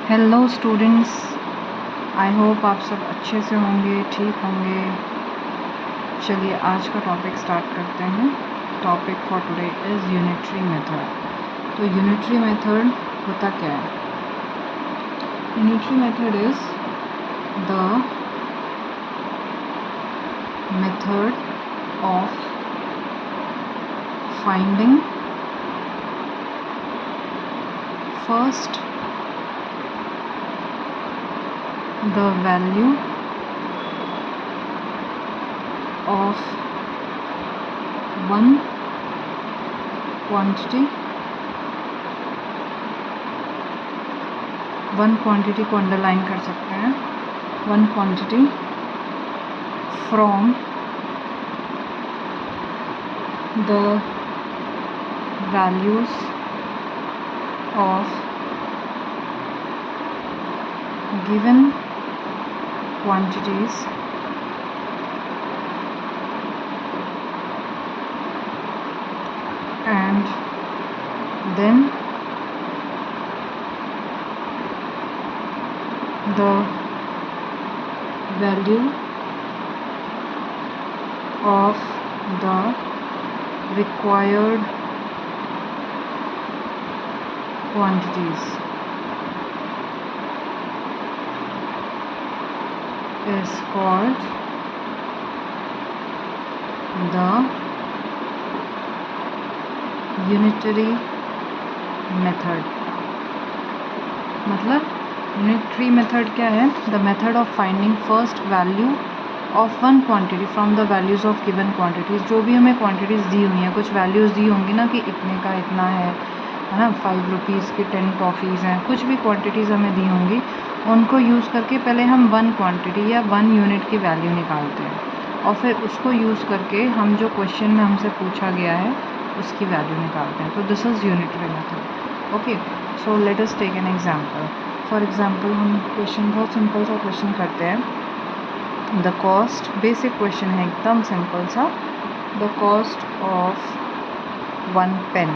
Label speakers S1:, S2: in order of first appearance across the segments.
S1: Hello students, I hope आप सब अच्छे से होंगे, ठीक होंगे। चलिए आज का टॉपिक स्टार्ट करते हैं। Topic for today is unitary method. तो यूनिटरी मेथड होता क्या है? Unitary method is the method of finding first the value of one quantity को अंडरलाइन कर सकते हैं, one quantity from the values of given quantities and then the value of the required quantities is called the unitary method। मतलब unitary method क्या है? The method of finding first value of one quantity from the values of given quantities. जो भी हमें quantities दी हुई हैं, कुछ values दी होंगी ना कि इतने का इतना है ना, 5 रुपीज़ की 10 टॉफ़ीज़ हैं, कुछ भी क्वांटिटीज़ हमें दी होंगी, उनको यूज़ करके पहले हम वन क्वांटिटी या वन यूनिट की वैल्यू निकालते हैं और फिर उसको यूज़ करके हम जो क्वेश्चन में हमसे पूछा गया है उसकी वैल्यू निकालते हैं। तो this is unitary method. Okay, so let us take an example. For example हम क्वेश्चन, बहुत सिंपल सा क्वेश्चन करते हैं। द कॉस्ट, बेसिक क्वेश्चन है, एकदम सिंपल सा। The cost of one pen,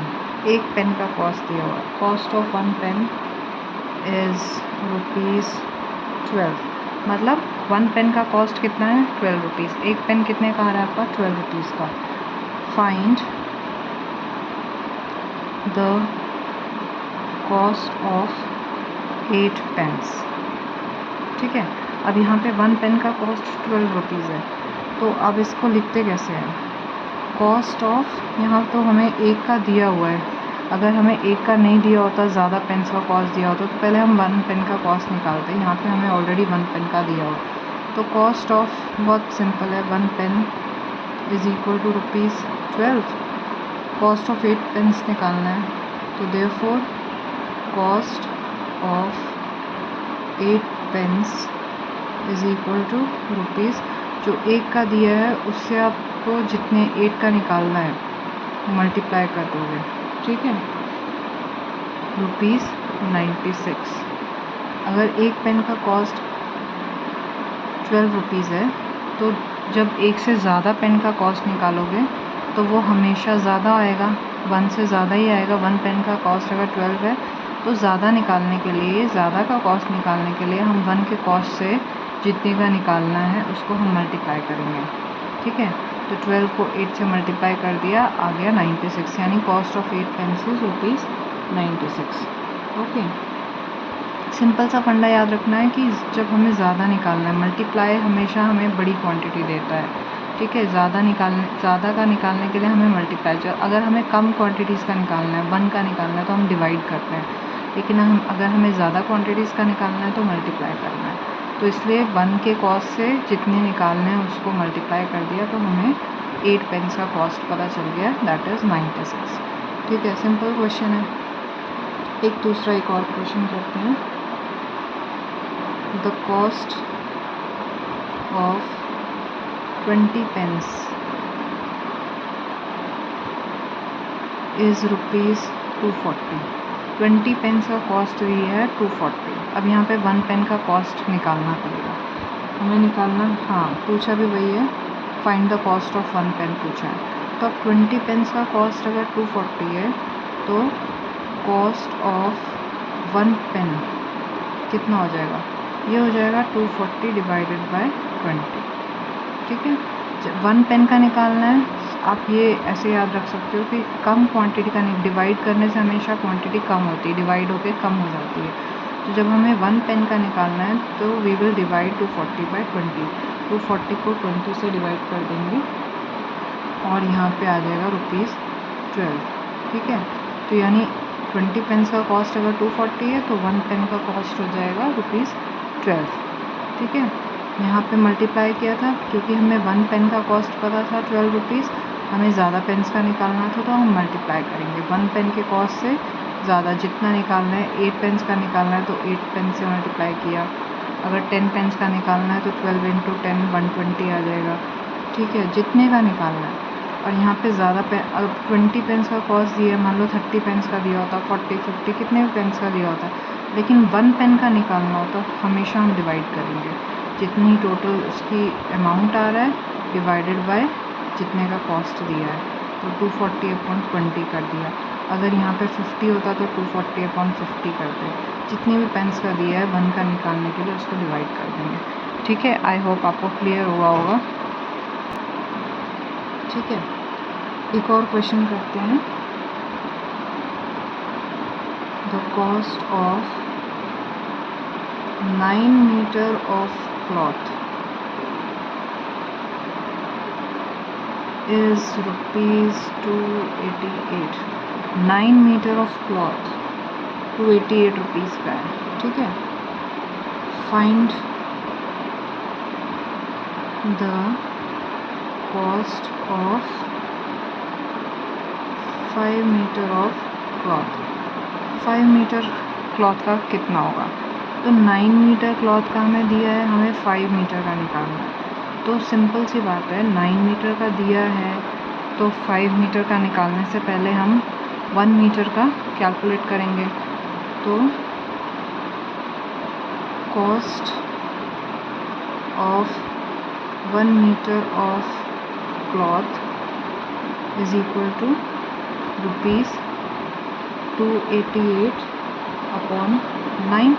S1: एक पेन का कॉस्ट दिया हुआ है। Cost of one pen is ₹12। मतलब वन पेन का कॉस्ट कितना है? 12 रुपीज़। एक पेन कितने का आ रहा है आपका? 12 रुपीज़ का। Find the cost of 8 pens. ठीक है, अब यहाँ पे वन पेन का कॉस्ट 12 रुपीज़ है, तो अब इसको लिखते कैसे हैं? कॉस्ट ऑफ, यहाँ तो हमें एक का दिया हुआ है, अगर हमें एक का नहीं दिया होता, ज़्यादा पेन्स का कॉस्ट दिया होता, तो पहले हम वन पेन का कॉस्ट निकालते हैं। यहाँ पे हमें ऑलरेडी वन पेन का दिया हुआ, तो कॉस्ट ऑफ बहुत सिंपल है, one pen is equal to ₹12। Cost of 8 pens निकालना है, तो therefore cost of 8 pens is equal to rupees, जो एक का दिया है उससे आपको जितने 8 का निकालना है मल्टीप्लाई कर दोगे। ठीक है, ₹96। अगर एक पेन का कॉस्ट 12 रुपीज़ है, तो जब एक से ज़्यादा पेन का कॉस्ट निकालोगे तो वो हमेशा ज़्यादा आएगा, वन से ज़्यादा ही आएगा। वन पेन का कॉस्ट अगर 12 है तो ज़्यादा निकालने के लिए, ज़्यादा का कॉस्ट निकालने के लिए हम वन के कॉस्ट से जितने का निकालना है उसको हम मल्टीप्लाई करेंगे। ठीक है, तो 12 को 8 से मल्टीप्लाई कर दिया, आ गया 96, यानी cost of 8 pens is ₹96। Okay, simple सा फंडा याद रखना है कि जब हमें ज़्यादा निकालना है, मल्टीप्लाई हमेशा हमें बड़ी क्वांटिटी देता है। ठीक है, ज़्यादा का निकालने के लिए हमें मल्टीप्लाई, अगर हमें कम क्वांटिटीज़ का निकालना है, वन का निकालना है, तो हम डिवाइड करते हैं, लेकिन अगर हमें ज़्यादा क्वांटिटीज़ का निकालना है तो मल्टीप्लाई करना है। तो इसलिए वन के कॉस्ट से जितने निकालने हैं उसको मल्टीप्लाई कर दिया, तो हमें 8 पेन्स का कॉस्ट पता चल गया, दैट इज़ 96। ठीक है, सिंपल क्वेश्चन है। एक दूसरा, एक और क्वेश्चन करते हैं। The cost of 20 pens is ₹240। 20 pens का कॉस्ट दी है 240। अब यहाँ पे वन पेन का कॉस्ट निकालना पड़ेगा हमें, निकालना, हाँ पूछा भी वही है, find the cost of one pen पूछा है। तो अब 20 पेन्स का कॉस्ट अगर 240 है, तो कॉस्ट ऑफ वन पेन कितना हो जाएगा, ये हो जाएगा 240 डिवाइडेड बाय 20। ठीक है, 1 पेन का निकालना है, आप ये ऐसे याद रख सकते हो कि कम क्वांटिटी का नहीं, डिवाइड करने से हमेशा क्वांटिटी कम होती है, डिवाइड होकर कम हो जाती है। तो जब हमें 1 पेन का निकालना है तो वी विल डिवाइड 240 बाई 20। 240 को 20 से डिवाइड कर देंगे और यहाँ पे आ जाएगा ₹12। ठीक है, तो यानी 20 पेन्स का कॉस्ट अगर 240 है तो 1 पेन का कॉस्ट हो जाएगा ₹12। ठीक है, यहाँ पे मल्टीप्लाई किया था क्योंकि हमें 1 पेन का कॉस्ट पता था 12 रुपीज़, हमें ज़्यादा पेन्स का निकालना था तो हम मल्टीप्लाई करेंगे 1 पेन के कॉस्ट से ज़्यादा जितना निकालना है। 8 पेन्स का निकालना है तो 8 पेन से मल्टीप्लाई किया, अगर 10 पेन्स का निकालना है तो 12 × 10 120 आ जाएगा। ठीक है, जितने का निकालना है। और यहाँ पे ज़्यादा पेन, अब 20 पेन्स का कॉस्ट दिया है, मान लो 30 पेन्स का दिया होता, 40 50 कितने भी पेन्स का दिया होता, लेकिन 1 पेन का निकालना होता हमेशा हम डिवाइड करेंगे जितनी टोटल उसकी अमाउंट आ रहा है डिवाइडेड बाय जितने का कॉस्ट दिया है, तो 240/20 कर दिया। अगर यहाँ पे 50 होता तो 240/50 करते, जितने भी पेन्स का दिया है 1 का निकालने के लिए उसको डिवाइड कर देंगे। ठीक है, आई होप आपको क्लियर हुआ होगा। ठीक है, एक और क्वेश्चन करते हैं। The cost of 9 metre of cloth is ₹288। 9 metre of cloth 288 rupees का है। ठीक है, find the cost of 5 metre of cloth. 5 metre cloth का कितना होगा, तो 9 मीटर क्लॉथ का हमें दिया है, हमें 5 मीटर का निकालना है। तो सिंपल सी बात है, 9 मीटर का दिया है तो 5 मीटर का निकालने से पहले हम 1 मीटर का कैलकुलेट करेंगे। तो cost of 1 metre of cloth is equal to ₹288/9।